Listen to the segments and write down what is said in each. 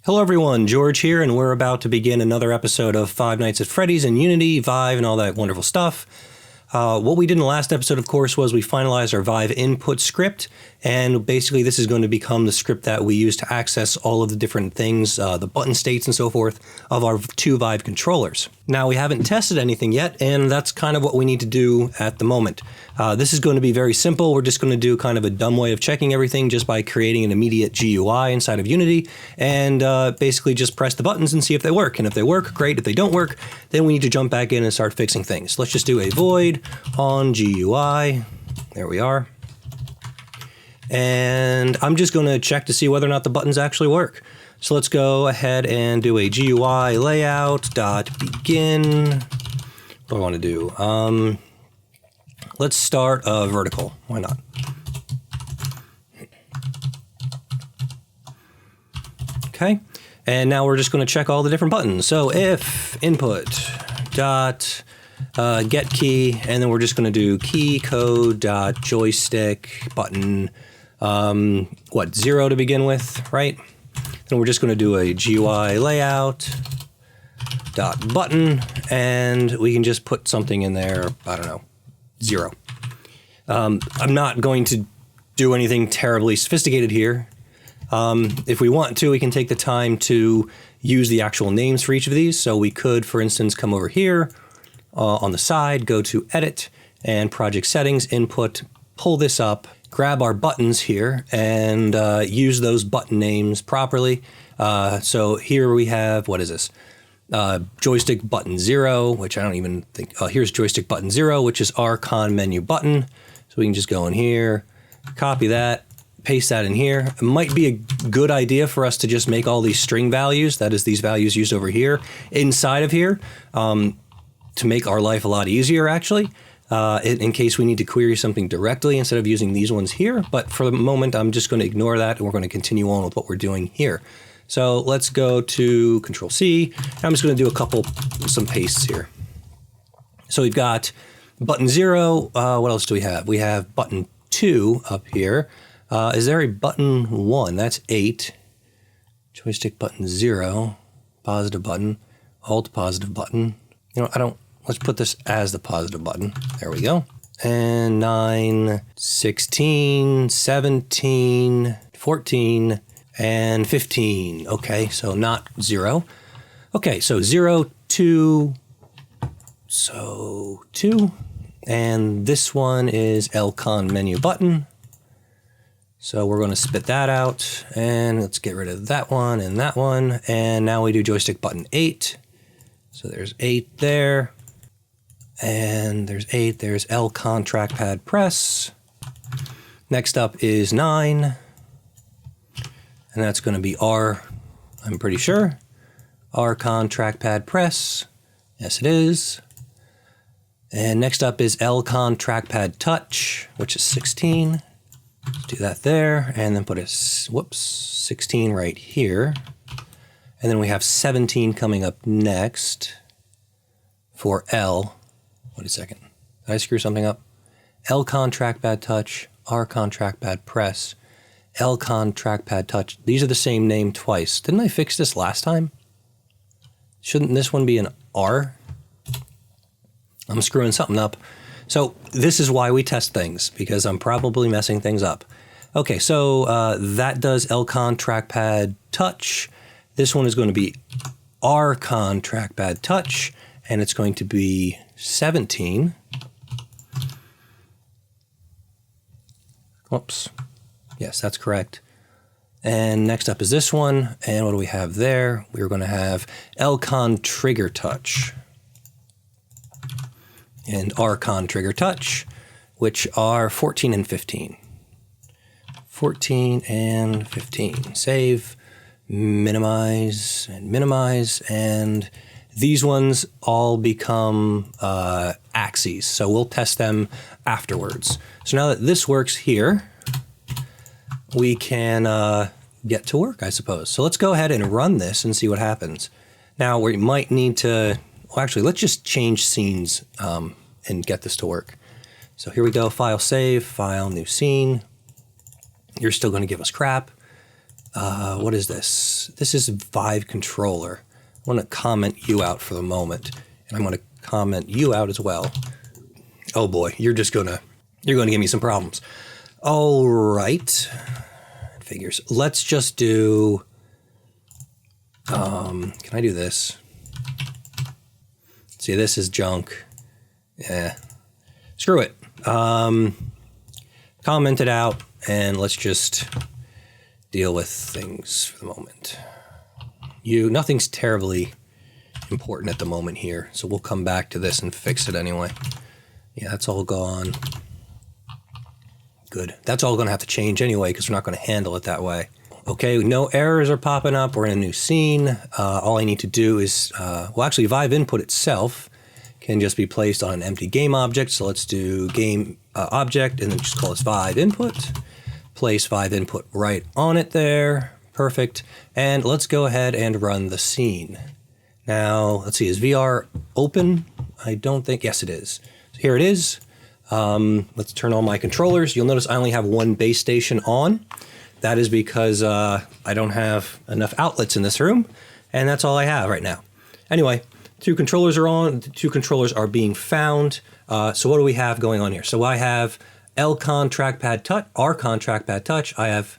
Hello everyone, George here, and we're about to begin another episode of Five Nights at Freddy's and Unity, Vive, and all that wonderful stuff. What we did in the last episode, of course, was we finalized our Vive input script, and basically this is going to become the script that we use to access all of the different things, the button states and so forth, of our two Vive controllers. Now, we haven't tested anything yet, and that's kind of what we need to do at the moment. This is going to be very simple. We're just going to do kind of a dumb way of checking everything just by creating an immediate GUI inside of Unity, and basically just press the buttons and see if they work. And if they work, great. If they don't work, then we need to jump back in and start fixing things. Let's just do a void on GUI. There we are. And I'm just going to check to see whether or not the buttons actually work. So let's go ahead and do a GUI layout.begin. What do I want to do? Let's start vertical. Why not? Okay. And now we're just going to check all the different buttons. So if input dot get key, and then we're just going to do key code dot joystick button 0 to begin with, right? Then we're just going to do a GUI layout dot button, and we can just put something in there. I don't know, 0. I'm not going to do anything terribly sophisticated here. If we want to, we can take the time to use the actual names for each of these. So we could, for instance, come over here on the side, go to Edit and Project Settings, Input, pull this up, grab our buttons here, and use those button names properly. So here we have, what is this? Joystick button 0, which I don't even think, here's joystick button 0, which is our con menu button. So we can just go in here, copy that, paste that in here. It might be a good idea for us to just make all these string values, that is these values used over here, inside of here, to make our life a lot easier actually, in case we need to query something directly instead of using these ones here. But for the moment, I'm just going to ignore that, and we're going to continue on with what we're doing here. So let's go to Control C. I'm just going to do some pastes here. So we've got button 0. What else do we have? We have button 2 up here. Is there a button 1? That's 8. Joystick button 0. Positive button. Alt positive button. You know, let's put this as the positive button. There we go. And 9, 16, 17, 14, and 15. Okay, so not 0. Okay, so 0, 2, so 2. And this one is LCon menu button. So we're going to spit that out, and let's get rid of that one and that one. And now we do joystick button 8. So there's 8 there. And there's 8. There's LCon trackpad press. Next up is 9. And that's going to be R, I'm pretty sure. RCon trackpad press. Yes, it is. And next up is LCon trackpad touch, which is 16. Let's do that there, and then put 16 right here. And then we have 17 coming up next for L. Wait a second. Did I screw something up? LCon trackpad touch, RCon trackpad press, LCon trackpad touch. These are the same name twice. Didn't I fix this last time? Shouldn't this one be an R? I'm screwing something up. So this is why we test things, because I'm probably messing things up. Okay, so that does LCon trackpad touch. This one is going to be RCon trackpad touch, and it's going to be 17. Whoops. Yes, that's correct. And next up is this one. And what do we have there? We're going to have LCon trigger touch and RCon trigger touch, which are 14 and 15. 14 and 15. Save, minimize, and these ones all become axes. So we'll test them afterwards. So now that this works here, we can get to work, I suppose. So let's go ahead and run this and see what happens. Now we might need to, well, actually, let's just change scenes and get this to work. So here we go, file save, file new scene. You're still going to give us crap. What is this? This is Vive controller. I want to comment you out for the moment, and I'm going to comment you out as well. Oh boy, you're going to give me some problems. All right, figures. Let's just do. Can I do this? See, this is junk. Yeah, screw it. Comment it out, and let's just deal with things for the moment. Nothing's terribly important at the moment here, so we'll come back to this and fix it anyway. Yeah, that's all gone. Good. That's all going to have to change anyway because we're not going to handle it that way. Okay, no errors are popping up. We're in a new scene. All I need to do is, well, actually, Vive input itself can just be placed on an empty game object. So let's do game object and then just call this Vive input. Place Vive input right on it there. Perfect. And let's go ahead and run the scene. Now, let's see, is VR open? I don't think, yes it is. So here it is. Let's turn on my controllers. You'll notice I only have one base station on. That is because I don't have enough outlets in this room, and that's all I have right now. Anyway, 2 controllers are on, 2 controllers are being found. So what do we have going on here? So I have LCon trackpad touch, RCon trackpad touch. I have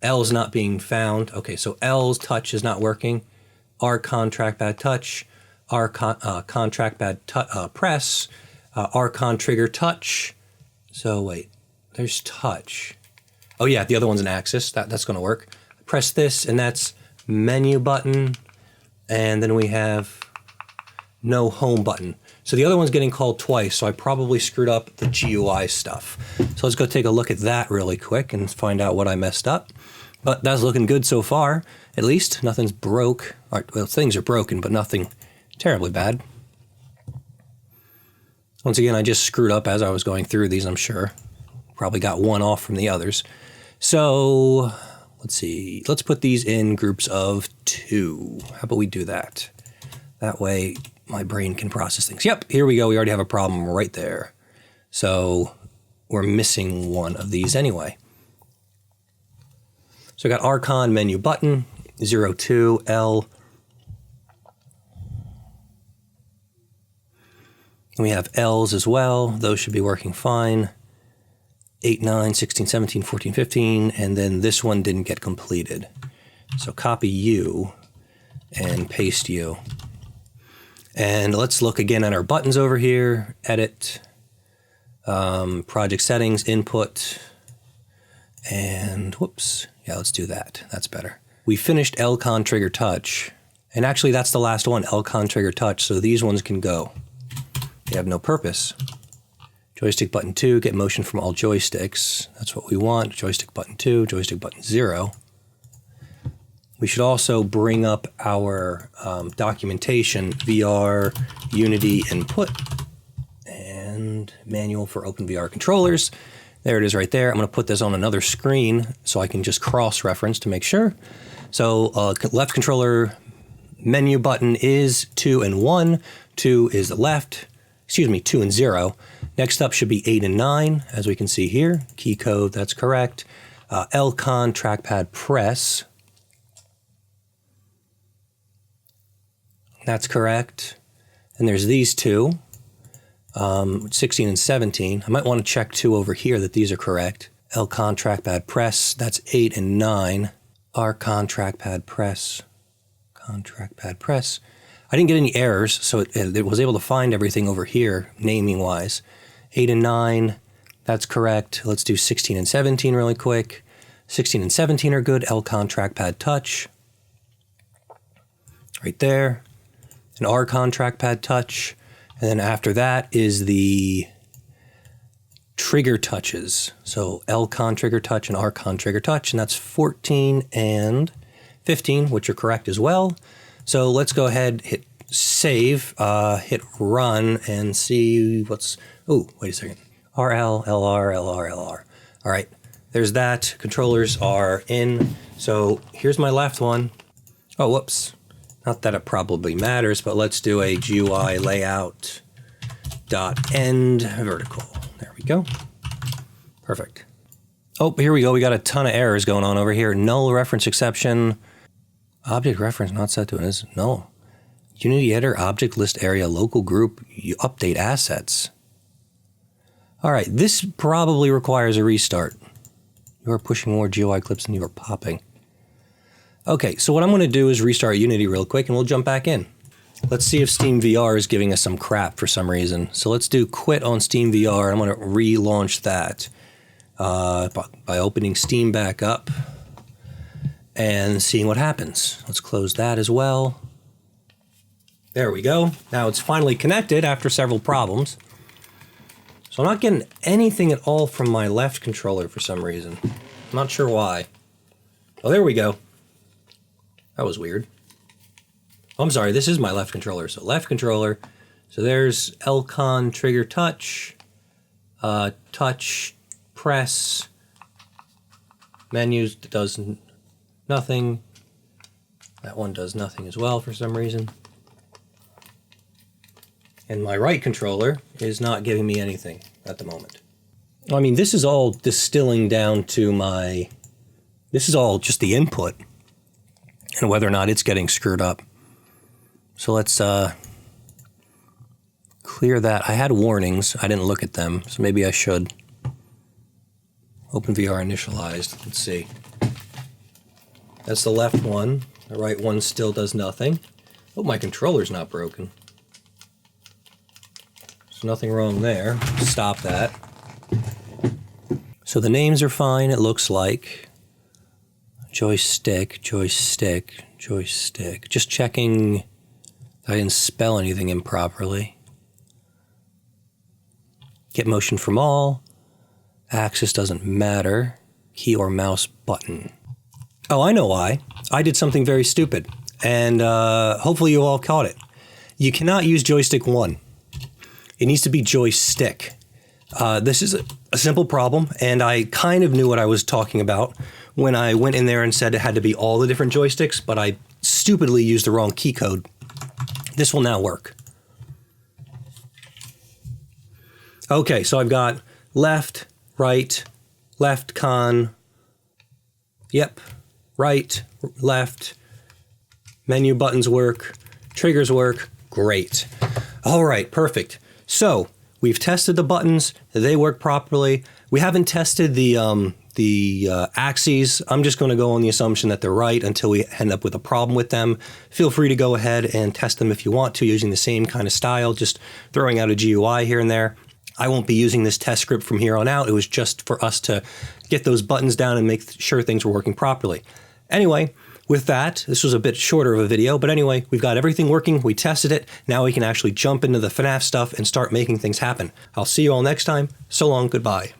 L's not being found. Okay, so L's touch is not working. RCon trackpad touch, RCon trackpad press, RCon trigger touch. So wait, there's touch. Oh yeah, the other one's an axis. That's going to work. Press this, and that's menu button. And then we have no home button. So the other one's getting called twice, so I probably screwed up the GUI stuff. So let's go take a look at that really quick and find out what I messed up. But that's looking good so far. At least nothing's broke. Well, things are broken, but nothing terribly bad. Once again, I just screwed up as I was going through these, I'm sure. Probably got one off from the others. So let's see. Let's put these in groups of 2. How about we do that? That way my brain can process things. Yep, here we go. We already have a problem right there. So we're missing one of these anyway. So I got RCon menu button, 02, L. And we have L's as well. Those should be working fine. 8, 9, 16, 17, 14, 15, and then this one didn't get completed. So copy you and paste you. And let's look again at our buttons over here. Edit, project settings, input, and whoops. Yeah, let's do that. That's better. We finished LCon trigger touch. And actually that's the last one, LCon trigger touch. So these ones can go. They have no purpose. Joystick button 2, get motion from all joysticks. That's what we want. Joystick button 2, joystick button 0. We should also bring up our documentation, VR, Unity input, and manual for OpenVR controllers. There it is right there. I'm going to put this on another screen so I can just cross-reference to make sure. So left controller menu button is 2 and 1. 2 is the left. Excuse me, 2 and 0. Next up should be 8 and 9, as we can see here. Key code, that's correct. LCon trackpad press. That's correct. And there's these 2, 16 and 17. I might want to check 2 over here that these are correct. LCon trackpad press, that's 8 and 9. RCon trackpad press, trackpad press. I didn't get any errors, so it was able to find everything over here, naming-wise. 8 and 9, that's correct. Let's do 16 and 17 really quick. 16 and 17 are good. LCon trackpad touch. Right there. An RCon trackpad touch. And then after that is the trigger touches. So LCon trigger touch and RCon trigger touch, and that's 14 and 15, which are correct as well. So let's go ahead, hit save, hit run, and see what's... Oh, wait a second. RL, LR, LR, LR. All right, there's that. Controllers are in. So here's my left one. Oh, whoops. Not that it probably matters, but let's do a GUI layout dot end vertical. There we go. Perfect. Oh, here we go. We got a ton of errors going on over here. Null reference exception. Object reference not set to is null. Unity editor object list area local group. You update assets. All right, this probably requires a restart. You are pushing more GUI clips than you are popping. Okay, so what I'm going to do is restart Unity real quick and we'll jump back in. Let's see if Steam VR is giving us some crap for some reason. So let's do quit on Steam VR. I'm going to relaunch that by opening Steam back up and seeing what happens. Let's close that as well. There we go. Now it's finally connected after several problems. So I'm not getting anything at all from my left controller for some reason. I'm not sure why. Oh, there we go. That was weird. Oh, I'm sorry, this is my left controller. So left controller. So there's Lcon trigger touch, touch, press, menus does nothing. That one does nothing as well for some reason. And my right controller is not giving me anything at the moment. I mean, this is all distilling down to my... This is all just the input and whether or not it's getting screwed up. So let's clear that. I had warnings. I didn't look at them, so maybe I should. OpenVR initialized. Let's see. That's the left one. The right one still does nothing. Oh, my controller's not broken. There's nothing wrong there. Stop that. So the names are fine, it looks like. Joystick, joystick, joystick. Just checking I didn't spell anything improperly. Get motion from all. Axis doesn't matter. Key or mouse button. Oh, I know why. I did something very stupid. And hopefully you all caught it. You cannot use joystick 1. It needs to be joystick. This is a simple problem, and I kind of knew what I was talking about when I went in there and said it had to be all the different joysticks, but I stupidly used the wrong key code. This will now work. Okay, so I've got left, right, left con, yep, right, left, menu buttons work, triggers work, great. All right, perfect. So we've tested the buttons, they work properly. We haven't tested the axes. I'm just going to go on the assumption that they're right until we end up with a problem with them. Feel free to go ahead and test them if you want to using the same kind of style, just throwing out a GUI here and there. I won't be using this test script from here on out. It was just for us to get those buttons down and make sure things were working properly. Anyway, with that, this was a bit shorter of a video, but anyway, we've got everything working. We tested it. Now we can actually jump into the FNAF stuff and start making things happen. I'll see you all next time. So long, goodbye.